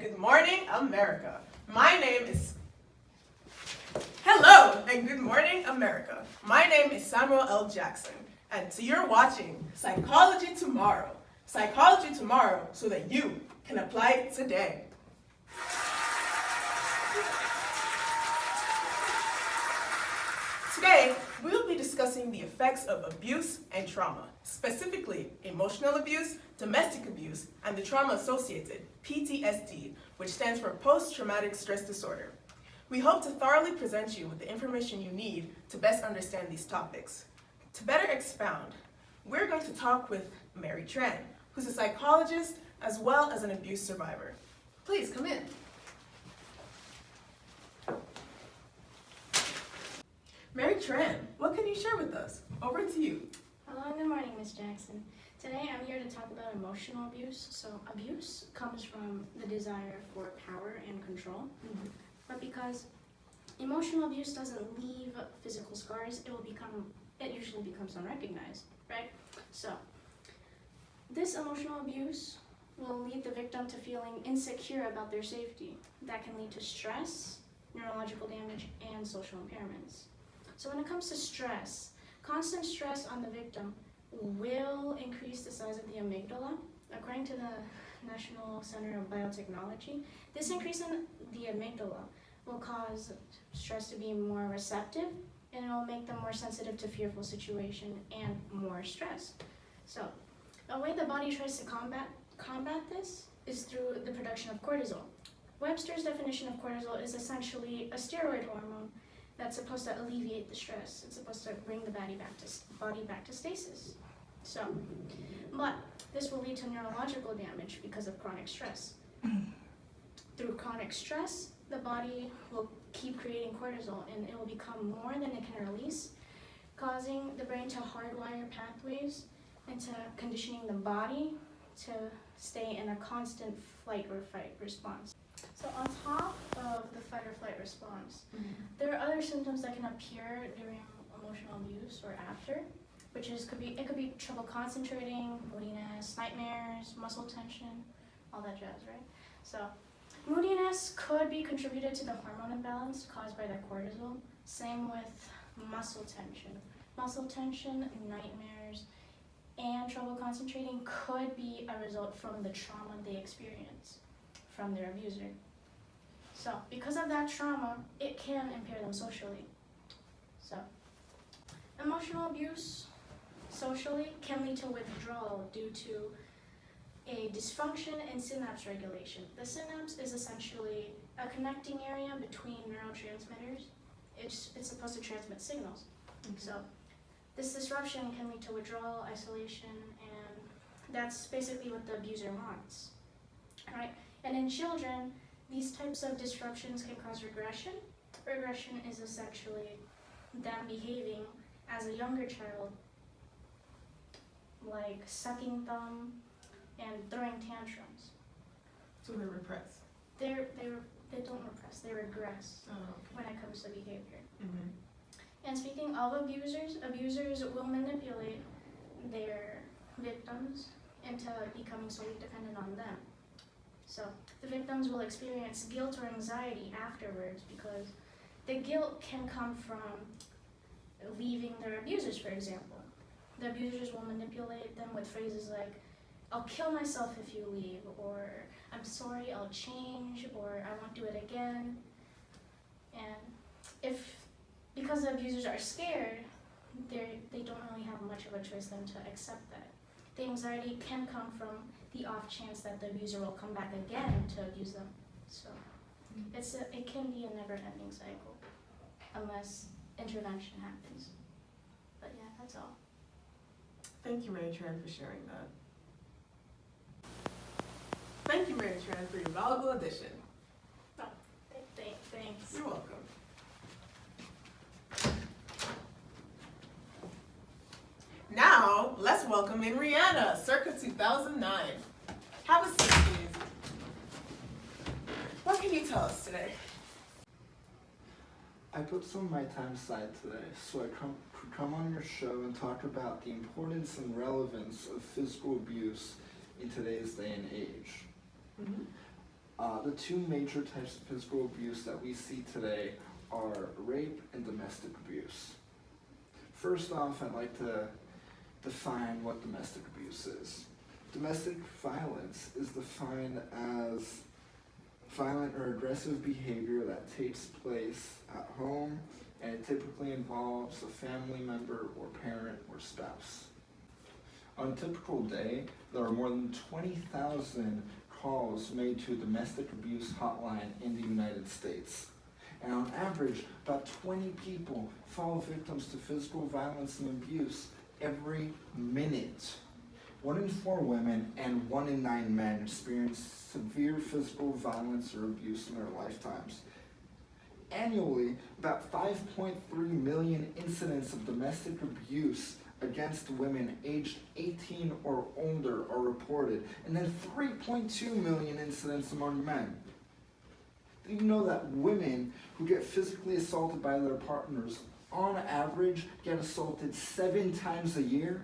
good morning, America. My name is... Hello and good morning, America. My name is Samuel L. Jackson, and so you're watching Psychology Tomorrow. Psychology Tomorrow so that you can apply it today. Today, we will be discussing the effects of abuse and trauma, specifically emotional abuse, domestic abuse, and the trauma-associated PTSD, which stands for Post-Traumatic Stress Disorder. We hope to thoroughly present you with the information you need to best understand these topics. To better expound, we're going to talk with Mary Tran, who's a psychologist as well as an abuse survivor. Please come in. Mary Tran, what can you share with us? Over to you. Hello and good morning, Ms. Jackson. Today I'm here to talk about emotional abuse. So abuse comes from the desire for power and control. But because emotional abuse doesn't leave physical scars, it usually becomes unrecognized, right? So this emotional abuse will lead the victim to feeling insecure about their safety. That can lead to stress, neurological damage, and social impairments. So when it comes to stress, constant stress on the victim will increase the size of the amygdala. According to the National Center of Biotechnology, this increase in the amygdala will cause stress to be more receptive, and it will make them more sensitive to fearful situation and more stress. So a way the body tries to combat this is through the production of cortisol. Webster's definition of cortisol is essentially a steroid hormone that's supposed to alleviate the stress. It's supposed to bring the body back to stasis. So, but this will lead to neurological damage because of chronic stress. Through chronic stress, the body will keep creating cortisol and it will become more than it can release, causing the brain to hardwire pathways into conditioning the body to stay in a constant flight or fight response. So on top of the fight or flight response, there are other symptoms that can appear during emotional abuse or after, which is it could be trouble concentrating, moodiness, nightmares, muscle tension, all that jazz, right? So moodiness could be contributed to the hormone imbalance caused by the cortisol. Same with muscle tension. Muscle tension, nightmares, and trouble concentrating could be a result from the trauma they experience from their abuser. So because of that trauma, it can impair them socially. So emotional abuse socially can lead to withdrawal due to a dysfunction in synapse regulation. The synapse is essentially a connecting area between neurotransmitters. It's supposed to transmit signals. So this disruption can lead to withdrawal, isolation, and that's basically what the abuser wants, right? And in children, these types of disruptions can cause regression. Regression is essentially them behaving as a younger child, like sucking thumb and throwing tantrums. So they repress. They don't repress, they regress when it comes to behavior. And speaking of abusers will manipulate their victims into becoming solely dependent on them. So the victims will experience guilt or anxiety afterwards because the guilt can come from leaving their abusers, for example. The abusers will manipulate them with phrases like, "I'll kill myself if you leave," or "I'm sorry, I'll change," or "I won't do it again." And because the abusers are scared, they don't really have much of a choice than to accept that. The anxiety can come from the off chance that the abuser will come back again to abuse them. So it can be a never-ending cycle unless intervention happens. But yeah, that's all. Thank you, Mary Tran, for sharing that. Thank you, Mary Tran, for your valuable addition. Oh, thanks. You're welcome. Now, let's welcome in Rihanna, circa 2009. Have a seat, please. What can you tell us today? I put some of my time aside today so I could come on your show and talk about the importance and relevance of physical abuse in today's day and age. The two major types of physical abuse that we see today are rape and domestic abuse. First off, I'd like to define what domestic abuse is. Domestic violence is defined as violent or aggressive behavior that takes place at home, and it typically involves a family member or parent or spouse. On a typical day, there are more than 20,000 calls made to a domestic abuse hotline in the United States. And on average, about 20 people fall victims to physical violence and abuse every minute. 1 in 4 women and 1 in 9 men experience severe physical violence or abuse in their lifetimes. Annually, about 5.3 million incidents of domestic abuse against women aged 18 or older are reported, and then 3.2 million incidents among men. Do you know that women who get physically assaulted by their partners, on average, get assaulted 7 times a year?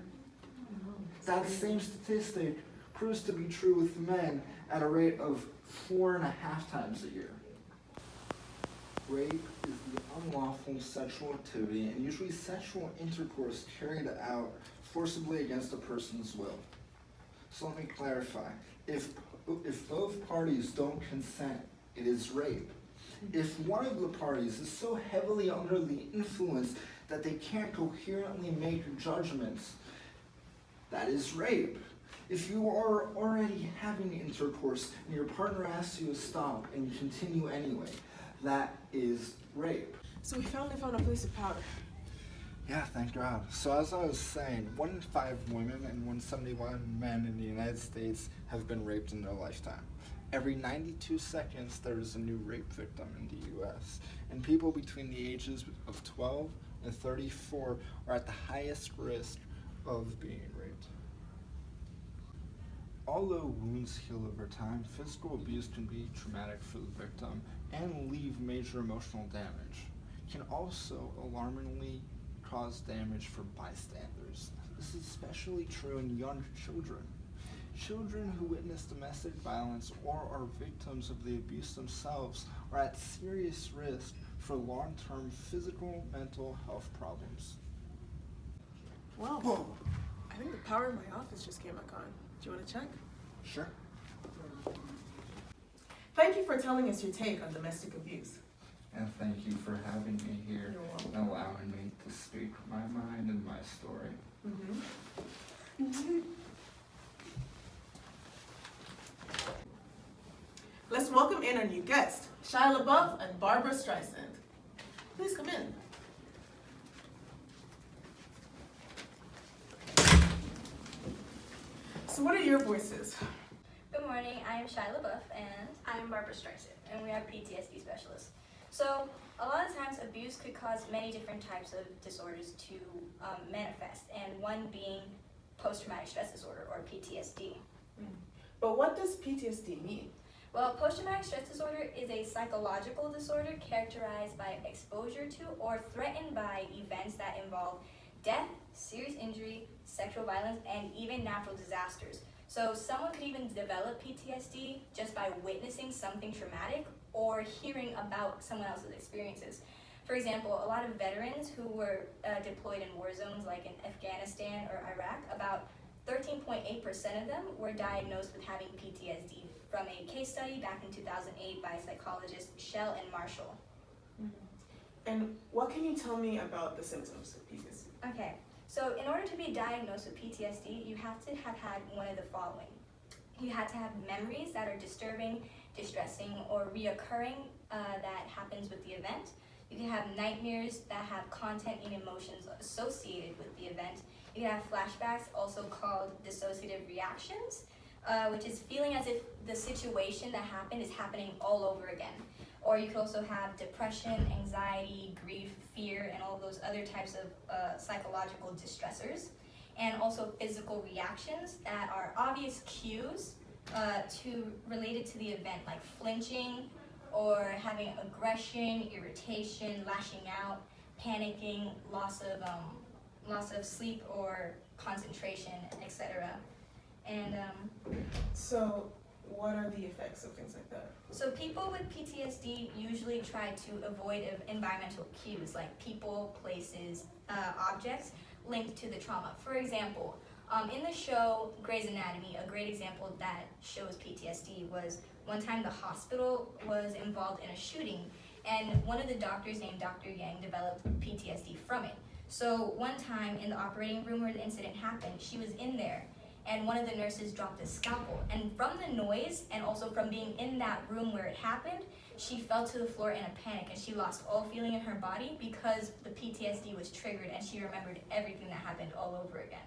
That same statistic proves to be true with men at a rate of 4.5 times a year. Rape is the unlawful sexual activity and usually sexual intercourse carried out forcibly against a person's will. So let me clarify. If both parties don't consent, it is rape. If one of the parties is so heavily under the influence that they can't coherently make judgments, that is rape. If you are already having intercourse and your partner asks you to stop and you continue anyway, that is rape. So we finally found a place of powder. Yeah, thank God. So as I was saying, 1 in 5 women and 171 men in the United States have been raped in their lifetime. Every 92 seconds, there is a new rape victim in the U.S. And people between the ages of 12 and 34 are at the highest risk of being raped. Although wounds heal over time, physical abuse can be traumatic for the victim and leave major emotional damage. It can also alarmingly cause damage for bystanders. This is especially true in young children. Children who witness domestic violence or are victims of the abuse themselves are at serious risk for long-term physical, mental health problems. Wow. Whoa. I think the power in my office just came back on. Do you want to check? Sure. Thank you for telling us your take on domestic abuse. And thank you for having me here You're welcome. and allowing me to speak my mind and my story. Let's welcome in our new guests, Shia LaBeouf and Barbara Streisand. Please come in. So what are your voices? Good morning, I am Shia LaBeouf and I'm Barbara Streisand. and we are PTSD specialists. So a lot of times abuse could cause many different types of disorders to manifest, and one being post-traumatic stress disorder or PTSD. But what does PTSD mean? Well, post-traumatic stress disorder is a psychological disorder characterized by exposure to or threatened by events that involve death, serious injury, sexual violence, and even natural disasters. So someone could even develop PTSD just by witnessing something traumatic or hearing about someone else's experiences. For example, a lot of veterans who were deployed in war zones like in Afghanistan or Iraq, about 13.8% of them were diagnosed with having PTSD from a case study back in 2008 by psychologists Shell and Marshall. And what can you tell me about the symptoms of PTSD? Okay, so in order to be diagnosed with PTSD, you have to have had one of the following. You have to have memories that are disturbing, distressing, or reoccurring that happens with the event. You can have nightmares that have content and emotions associated with the event. You can have flashbacks, also called dissociative reactions, which is feeling as if the situation that happened is happening all over again. Or you could also have depression, anxiety, grief, fear, and all those other types of psychological distressors. And also physical reactions that are obvious cues related to the event, like flinching, or having aggression, irritation, lashing out, panicking, loss of sleep or concentration, etc. And So what are the effects of things like that? So people with PTSD usually try to avoid environmental cues like people, places, objects linked to the trauma. For example, in the show Grey's Anatomy, a great example that shows PTSD was one time the hospital was involved in a shooting, and one of the doctors named Dr. Yang developed PTSD from it. So one time in the operating room where the incident happened, she was in there, and one of the nurses dropped a scalpel. And from the noise, and also from being in that room where it happened, she fell to the floor in a panic, and she lost all feeling in her body because the PTSD was triggered, and she remembered everything that happened all over again.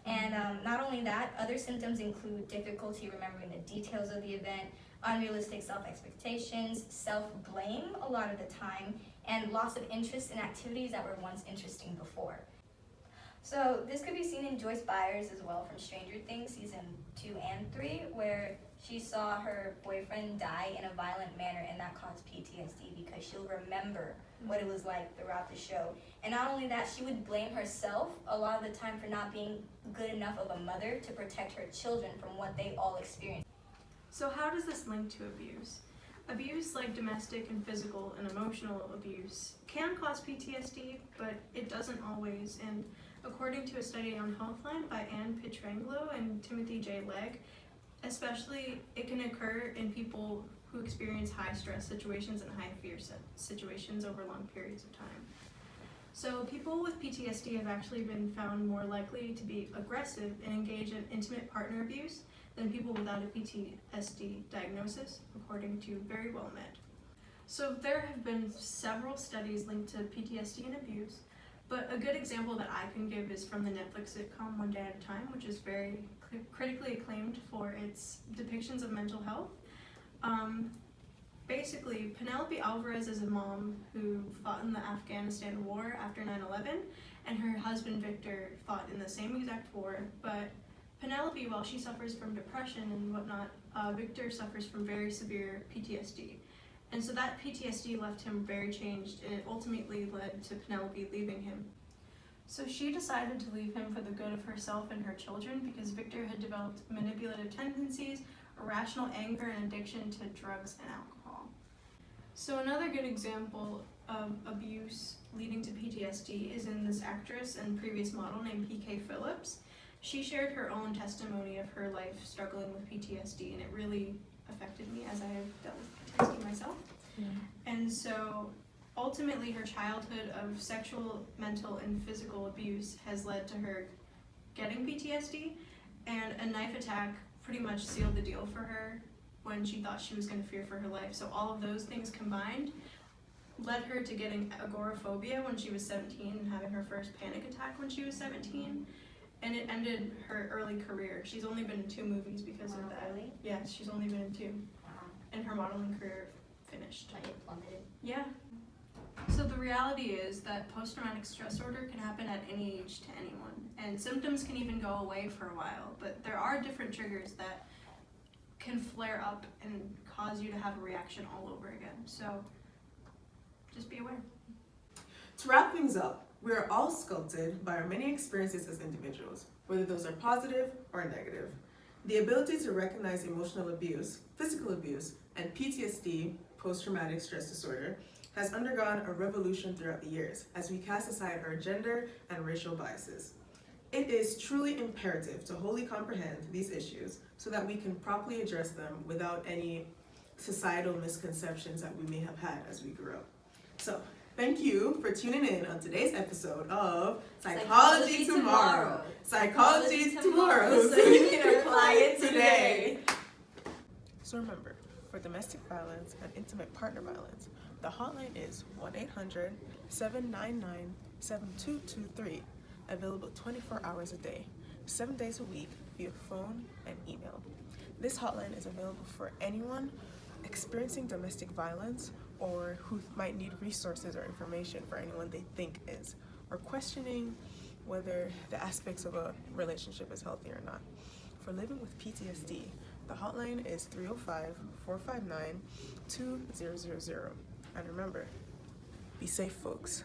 And not only that, other symptoms include difficulty remembering the details of the event, unrealistic self-expectations, self-blame a lot of the time, and loss of interest in activities that were once interesting before. So this could be seen in Joyce Byers as well from Stranger Things season 2 and 3, where she saw her boyfriend die in a violent manner, and that caused PTSD because she'll remember what it was like throughout the show. And not only that, she would blame herself a lot of the time for not being good enough of a mother to protect her children from what they all experienced. So how does this link to abuse? Abuse, like domestic and physical and emotional abuse, can cause PTSD, but it doesn't always. And according to a study on Healthline by Anne Pietrangelo and Timothy J. Legg, especially it can occur in people who experience high stress situations and high fear situations over long periods of time. So people with PTSD have actually been found more likely to be aggressive and engage in intimate partner abuse than people without a PTSD diagnosis, according to Very Well Med. So there have been several studies linked to PTSD and abuse, but a good example that I can give is from the Netflix sitcom One Day at a Time, which is very critically acclaimed for its depictions of mental health. Basically, Penelope Alvarez is a mom who fought in the Afghanistan war after 9/11, and her husband Victor fought in the same exact war, but Penelope, while she suffers from depression and whatnot, Victor suffers from very severe PTSD. And so that PTSD left him very changed, and it ultimately led to Penelope leaving him. So she decided to leave him for the good of herself and her children because Victor had developed manipulative tendencies, irrational anger, and addiction to drugs and alcohol. So another good example of abuse leading to PTSD is in this actress and previous model named P.K. Phillips. She shared her own testimony of her life struggling with PTSD, and it really affected me as I have dealt with PTSD myself. And so ultimately her childhood of sexual, mental, and physical abuse has led to her getting PTSD, and a knife attack pretty much sealed the deal for her when she thought she was going to fear for her life. So all of those things combined led her to getting agoraphobia when she was 17 and having her first panic attack when she was 17. And it ended her early career. She's only been in 2 movies because of that. Really? Yeah, she's only been in 2. And her modeling career finished. Like it plummeted. Yeah. So the reality is that post-traumatic stress disorder can happen at any age to anyone. And symptoms can even go away for a while. But there are different triggers that can flare up and cause you to have a reaction all over again. So just be aware. To wrap things up, we are all sculpted by our many experiences as individuals, whether those are positive or negative. The ability to recognize emotional abuse, physical abuse, and PTSD, post-traumatic stress disorder, has undergone a revolution throughout the years as we cast aside our gender and racial biases. It is truly imperative to wholly comprehend these issues so that we can properly address them without any societal misconceptions that we may have had as we grew up. So, thank you for tuning in on today's episode of Psychology Tomorrow. Psychology Tomorrow, so you can apply it today. So remember, for domestic violence and intimate partner violence, the hotline is 1-800-799-7223, available 24 hours a day, 7 days a week via phone and email. This hotline is available for anyone experiencing domestic violence or who might need resources or information for anyone they think is, or questioning whether the aspects of a relationship is healthy or not. For living with PTSD, the hotline is 305-459-2000. And remember, be safe, folks.